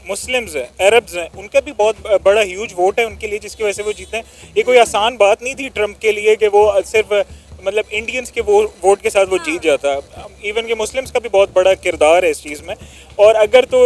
Muslims हैं, Arabs हैं, उनका भी बहुत बड़ा ह्यूज वोट है उनके लिए, जिसकी वजह से वो जीते हैं। ये कोई आसान बात नहीं थी ट्रम्प के लिए कि वो सिर्फ मतलब इंडियंस के वोट के साथ वो जीत जाता। इवन के मुस्लिम्स का भी बहुत बड़ा किरदार है इस चीज़ में। और अगर तो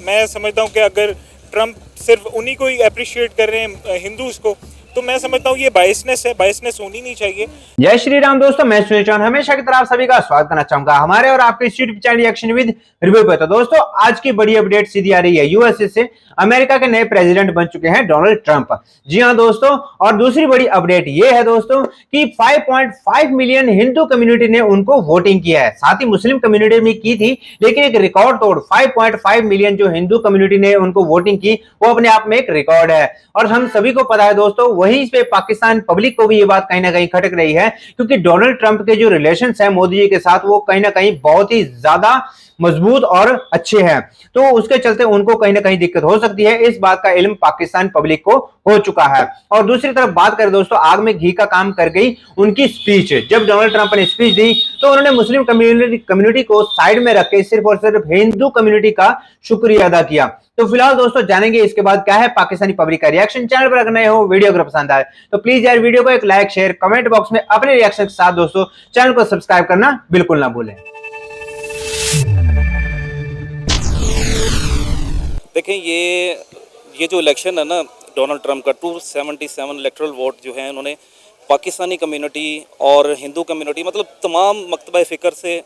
मैं समझता हूँ कि अगर ट्रम्प सिर्फ उन्हीं को ही अप्रिशिएट कर रहे हैं हिंदूज को, तो मैं समझता हूँ ये बायसनेस है, बायसनेस होनी नहीं चाहिए। जय श्री राम दोस्तों, मैं सुनील चौहान हमेशा की तरह आप सभी का स्वागत करना चाहूंगा हमारे और आपके YouTube channel reaction with review पे। तो दोस्तों आज की बड़ी अपडेट सीधी आ रही है यूएसए से। अमेरिका के नए प्रेसिडेंट बन चुके हैं डोनाल्ड ट्रंप। जी हां दोस्तों, और दूसरी बड़ी अपडेट ये है दोस्तों कि 5.5 मिलियन हिंदू कम्युनिटी ने उनको वोटिंग किया है। साथ ही मुस्लिम कम्युनिटी में की थी, लेकिन एक रिकॉर्ड तोड़ 5.5 मिलियन जो हिंदू कम्युनिटी ने उनको वोटिंग की, वो अपने आप में एक रिकॉर्ड है। और हम सभी को पता है दोस्तों, वहीं पे पाकिस्तान पब्लिक को भी ये बात कहीं ना कहीं खटक रही है, क्योंकि डोनाल्ड ट्रंप के जो रिलेशंस हैं मोदी जी के साथ, वो कहीं ना कहीं बहुत ही ज्यादा मजबूत और अच्छे हैं। तो उसके चलते उनको कहीं ना कहीं दिक्कत हो सकती है, इस बात का इल्म पाकिस्तान पब्लिक को हो चुका है। और दूसरी तरफ बात करें दोस्तों, आग में घी का काम कर गई उनकी स्पीच। जब डोनाल्ड ट्रंप ने स्पीच दी तो उन्होंने मुस्लिम कम्युनिटी को साइड में रख के सिर्फ और सिर्फ हिंदू कम्युनिटी का शुक्रिया अदा किया। तो फिलहाल दोस्तों जानेंगे इसके बाद क्या है पाकिस्तानी पब्लिक का रिएक्शन। चैनल पर अगर नए हो, वीडियो अगर पसंद आए तो प्लीज यार वीडियो को एक लाइक, शेयर, कमेंट बॉक्स में अपने रिएक्शन के साथ दोस्तों चैनल को सब्सक्राइब करना बिल्कुल ना भूलें। देखें, ये जो इलेक्शन है ना डोनाल्ड ट्रंप का, 277 इलेक्टोरल वोट जो है उन्होंने पाकिस्तानी कम्युनिटी और हिंदू कम्युनिटी, मतलब तमाम मकतबा फ़िक्र से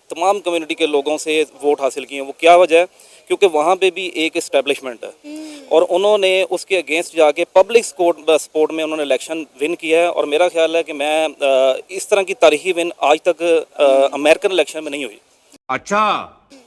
तमाम कम्युनिटी के लोगों से वोट हासिल किए हैं। वो क्या वजह है? क्योंकि वहाँ पे भी एक इस्टेब्लिशमेंट है और उन्होंने उसके अगेंस्ट जाके पब्लिक सपोर्ट में उन्होंने इलेक्शन विन किया है। और मेरा ख्याल है कि मैं इस तरह की तारीखी विन आज तक अमेरिकन इलेक्शन में नहीं हुई। अच्छा,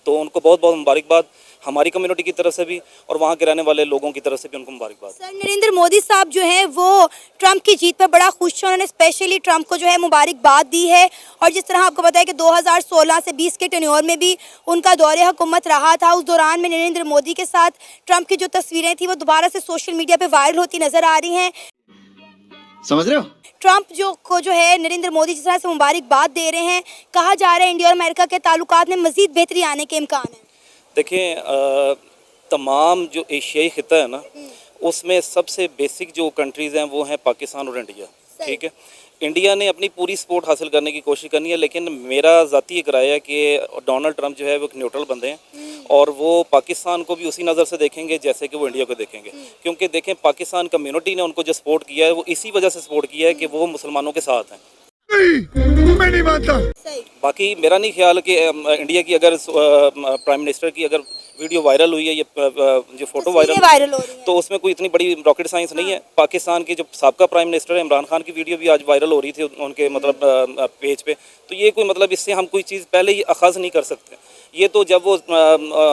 तो उनको बहुत बहुत मुबारकबाद हमारी कम्युनिटी की तरफ से भी और वहाँ के रहने वाले लोगों की तरफ से भी उनको मुबारकबाद। सर, नरेंद्र मोदी साहब जो हैं वो ट्रंप की जीत पर बड़ा खुश हैं। उन्होंने स्पेशली ट्रंप को जो है मुबारकबाद दी है। और जिस तरह आपको पता है कि 2016 से 20 के टेन्योर में भी उनका दौरे हुकूमत रहा था, उस दौरान में नरेंद्र मोदी के साथ ट्रंप की जो तस्वीरें थी वो दोबारा से सोशल मीडिया पर वायरल होती नजर आ रही हैं। समझ रहे हो? ट्रंप जो है नरेंद्र मोदी जिस तरह से मुबारकबाद दे रहे हैं, कहा जा रहा है इंडिया और अमेरिका के ताल्लुकात में मजीद बेहतरी आने के इम्कान है। देखें, तमाम जो एशियाई खिता है ना, उसमें सबसे बेसिक जो कंट्रीज़ हैं वो हैं पाकिस्तान और इंडिया। ठीक है, इंडिया ने अपनी पूरी सपोर्ट हासिल करने की कोशिश करनी है, लेकिन मेरा ज़ाती एक राय है कि डोनाल्ड ट्रंप जो है वो एक न्यूट्रल बंदे हैं और वो पाकिस्तान को भी उसी नज़र से देखेंगे जैसे कि वो इंडिया को देखेंगे। क्योंकि देखें, पाकिस्तान कम्युनिटी ने उनको जो सपोर्ट किया है वो इसी वजह से सपोर्ट किया है कि वो मुसलमानों के साथ हैं। मैं नहीं मानता। बाकी मेरा नहीं ख्याल कि इंडिया की अगर प्राइम मिनिस्टर की अगर वीडियो वायरल हुई है, ये जो फोटो वायरल हो रही है, तो उसमें कोई इतनी बड़ी रॉकेट साइंस नहीं है। पाकिस्तान के जो साबका प्राइम मिनिस्टर है इमरान खान की वीडियो भी आज वायरल हो रही थी उनके मतलब पेज पे। तो ये कोई मतलब इससे हम कोई चीज़ पहले ही अखाज़ नहीं कर सकते। ये तो जब वो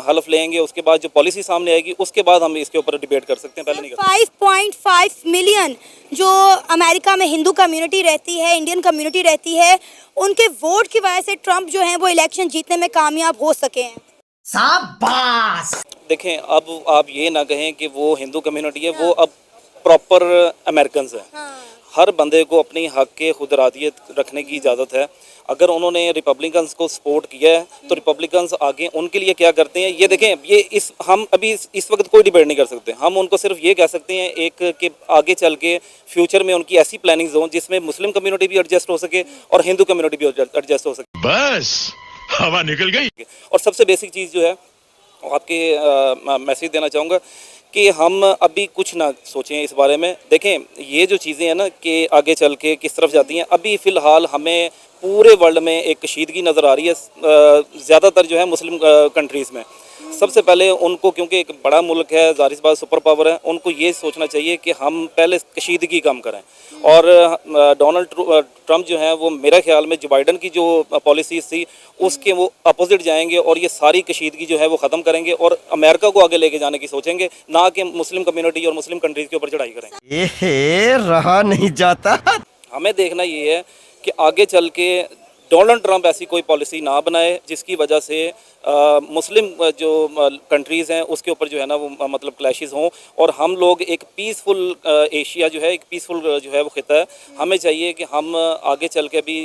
हलफ लेंगे उसके बाद जो पॉलिसी सामने आएगी उसके बाद हम इसके ऊपर डिबेट कर सकते हैं, पहले नहीं कर सकते। 5.5 मिलियन जो अमेरिका में हिंदू कम्युनिटी रहती है, इंडियन कम्युनिटी रहती है, उनके वोट की वजह से ट्रंप जो है वो इलेक्शन जीतने में कामयाब हो सके हैं। शाबाश। देखें, अब आप ये ना कहें कि वो हिंदू कम्युनिटी है, वो अब प्रॉपर अमेरिकन है। हर बंदे को अपनी हक के खुद इरादियत रखने की इजाज़त है। अगर उन्होंने रिपब्लिकन्स को सपोर्ट किया है तो रिपब्लिकन्स आगे उनके लिए क्या करते हैं ये देखें। ये हम अभी इस वक्त कोई डिबेट नहीं कर सकते। हम उनको सिर्फ ये कह सकते हैं एक कि आगे चल के फ्यूचर में उनकी ऐसी प्लानिंग्स हों जिसमें मुस्लिम कम्युनिटी भी एडजस्ट हो सके और हिंदू कम्युनिटी भी एडजस्ट हो सके। बस हवा निकल गई। और सबसे बेसिक चीज़ जो है आपके मैसेज देना चाहूँगा कि हम अभी कुछ ना सोचें इस बारे में। देखें, ये जो चीज़ें हैं ना कि आगे चल के किस तरफ जाती हैं, अभी फ़िलहाल हमें पूरे वर्ल्ड में एक कशीदगी नज़र आ रही है, ज़्यादातर जो है मुस्लिम कंट्रीज़ में। सबसे पहले उनको, क्योंकि एक बड़ा मुल्क है, ज़ाहिर सी बात सुपर पावर है, उनको ये सोचना चाहिए कि हम पहले कशीदगी कम करें। और डोनाल्ड ट्रंप जो है वो मेरे ख्याल में जो बाइडन की जो पॉलिसीज़ थी उसके वो अपोजिट जाएंगे और ये सारी कशीदगी जो है वो ख़त्म करेंगे और अमेरिका को आगे लेके जाने की सोचेंगे, ना कि मुस्लिम कम्युनिटी और मुस्लिम कंट्रीज़ के ऊपर चढ़ाई करेंगे। रहा नहीं जाता। हमें देखना ये है कि आगे चल के डोनाल्ड ट्रंप ऐसी कोई पॉलिसी ना बनाए जिसकी वजह से मुस्लिम जो कंट्रीज़ हैं उसके ऊपर जो है ना वो मतलब क्लैशेस हों और हम लोग एक पीसफुल एशिया जो है, एक पीसफुल जो है वो खिता है। हमें चाहिए कि हम आगे चल के भी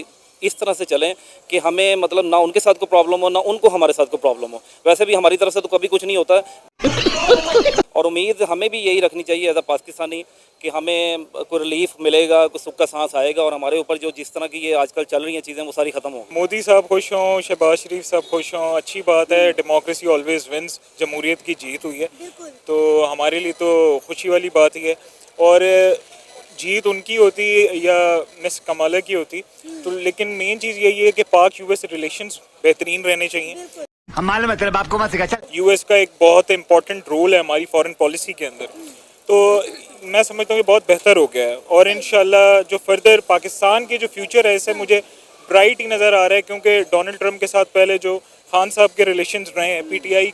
इस तरह से चलें कि हमें मतलब ना उनके साथ कोई प्रॉब्लम हो ना उनको हमारे साथ कोई प्रॉब्लम हो। वैसे भी हमारी तरफ से तो कभी कुछ नहीं होता है। और उम्मीद हमें भी यही रखनी चाहिए एज अ पाकिस्तानी कि हमें कोई रिलीफ मिलेगा, कोई सुख का सांस आएगा और हमारे ऊपर जो जिस तरह की ये आजकल चल रही हैं चीज़ें वो सारी ख़त्म होंगी। मोदी साहब खुश हों, शहबाज शरीफ साहब खुश हों, अच्छी बात है। डेमोक्रेसी ऑलवेज विंस, जमहूरियत की जीत हुई है, तो हमारे लिए तो खुशी वाली बात ही है। और जीत उनकी होती या मिस कमाला की होती तो, लेकिन मेन चीज़ यही है कि पाक यूएस रिलेशंस बेहतरीन रहने चाहिए। हम मालूम है तेरे बाप को मत सिखा। यूएस का एक बहुत इंपॉर्टेंट रोल है हमारी फॉरेन पॉलिसी के अंदर, तो मैं समझता हूँ कि बहुत बेहतर हो गया है। और इंशाल्लाह जो फर्दर पाकिस्तान के जो फ्यूचर है इससे मुझे ब्राइट ही नज़र आ रहा है, क्योंकि डोनाल्ड ट्रंप के साथ पहले जो खान साहब के रिलेशंस रहे हैं पीटीआई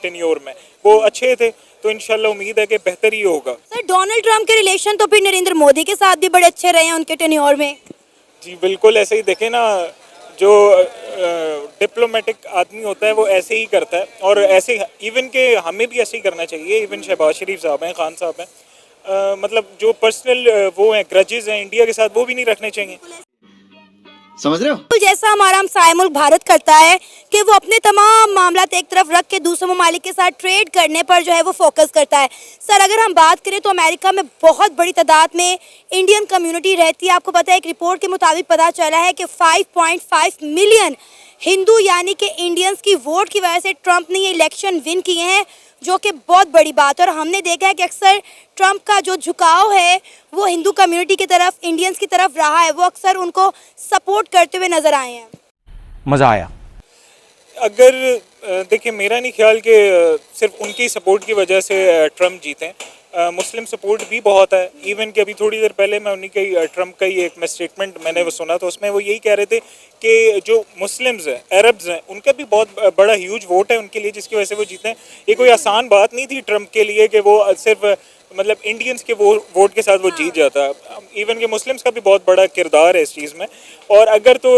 टेन्योर में वो अच्छे थे, तो इंशाल्लाह उम्मीद है कि बेहतर ही होगा। सर डोनाल्ड ट्रंप के रिलेशन तो फिर नरेंद्र मोदी के साथ भी बड़े अच्छे रहे हैं उनके टेन्योर में। जी बिल्कुल, ऐसे ही देखें ना, जो डिप्लोमेटिक आदमी होता है वो ऐसे ही करता है, और ऐसे इवन के हमें भी ऐसे ही करना चाहिए। इवन शहबाज शरीफ साहब हैं, खान साहब हैं, मतलब जो पर्सनल वो हैं ग्रजेस हैं इंडिया के साथ, वो भी नहीं रखने चाहिए। समझ रहे हो? तो जैसा हमारा हमसाया मुल्क भारत करता है कि वो अपने तमाम मामलात एक तरफ रख के दूसरे ममालिक के साथ ट्रेड करने पर जो है वो फोकस करता है। सर अगर हम बात करें तो अमेरिका में बहुत बड़ी तादाद में इंडियन कम्युनिटी रहती है। आपको पता है एक रिपोर्ट के मुताबिक पता चला है कि 5.5 मिलियन हिंदू यानी कि इंडियंस की वोट की वजह से ट्रंप ने ये इलेक्शन विन किए हैं, जो कि बहुत बड़ी बात है। और हमने देखा है कि अक्सर ट्रंप का जो झुकाव है वो हिंदू कम्युनिटी की तरफ, इंडियंस की तरफ रहा है, वो अक्सर उनको सपोर्ट करते हुए नजर आए हैं। मजा आया। अगर देखिए, मेरा नहीं ख्याल कि सिर्फ उनकी सपोर्ट की वजह से ट्रंप जीते। मुस्लिम सपोर्ट भी बहुत है। इवन कि अभी थोड़ी देर पहले मैं उन्हीं का ट्रंप का ही एक स्टेटमेंट मैंने वो सुना, तो उसमें वो यही कह रहे थे कि जो मुस्लिम्स हैं, अरब्स हैं, उनका भी बहुत बड़ा ह्यूज वोट है उनके लिए, जिसकी वजह से वो जीते हैं। ये कोई आसान बात नहीं थी ट्रंप के लिए कि वो सिर्फ मतलब इंडियंस के वोट के साथ वो जीत जाता। इवन कि मुस्लिम्स का भी बहुत बड़ा किरदार है इस चीज़ में। और अगर तो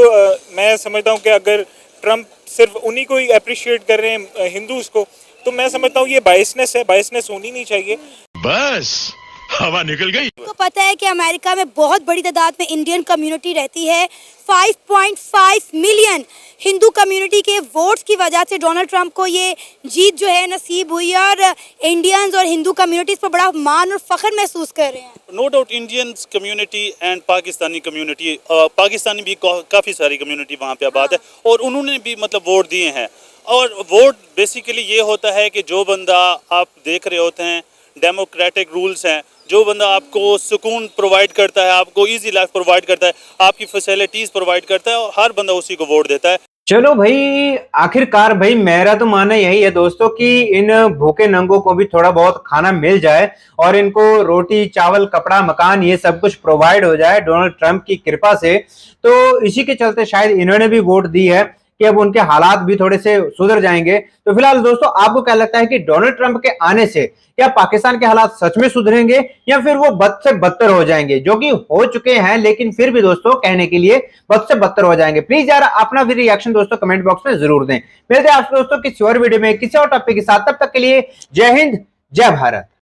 मैं समझता हूँ कि अगर ट्रंप सिर्फ उन्हीं को ही अप्रिशिएट कर रहे हैं हिंदूज को, तो मैं समझता हूँ ये बायसनेस है, बायसनेस होनी नहीं चाहिए। बस हवा निकल गई। आपको पता है कि अमेरिका में बहुत बड़ी तादाद में इंडियन कम्युनिटी रहती है। 5.5 मिलियन हिंदू कम्युनिटी के वोट्स की वजह से डोनाल्ड ट्रंप को ये जीत जो है नसीब हुई है, और इंडियंस और हिंदू कम्युनिटीज पर बड़ा मान और फख्र महसूस कर रहे हैं। No doubt Indian community and Pakistani community, Pakistani भी काफ़ी सारी कम्युनिटी वहाँ पे आबाद है और उन्होंने भी मतलब वोट दिए हैं। और वोट बेसिकली ये होता है कि जो बंदा आप देख रहे होते हैं, डेमोक्रेटिक रूल्स हैं, जो बंदा आपको सुकून प्रोवाइड करता है, आपको इजी लाइफ प्रोवाइड करता है, आपकी फैसिलिटीज़ प्रोवाइड करता है, और हर बंदा उसी को वोट देता है। चलो भाई, आखिरकार भाई मेरा तो मानना यही है दोस्तों कि इन भूखे नंगों को भी थोड़ा बहुत खाना मिल जाए और इनको रोटी चावल कपड़ा मकान ये सब कुछ प्रोवाइड हो जाए डोनाल्ड ट्रंप की कृपा से। तो इसी के चलते शायद इन्होंने भी वोट दी है कि अब उनके हालात भी थोड़े से सुधर जाएंगे। तो फिलहाल दोस्तों, आपको क्या लगता है कि डोनाल्ड ट्रंप के आने से क्या पाकिस्तान के हालात सच में सुधरेंगे या फिर वो बद से बदतर हो जाएंगे, जो कि हो चुके हैं, लेकिन फिर भी दोस्तों कहने के लिए बद से बदतर हो जाएंगे? प्लीज यार अपना भी रिएक्शन दोस्तों कमेंट बॉक्स में जरूर दें। मिलते हैं आपसे दोस्तों किसी और वीडियो में किसी और टॉपिक के साथ, तब तक के लिए जय हिंद जय भारत।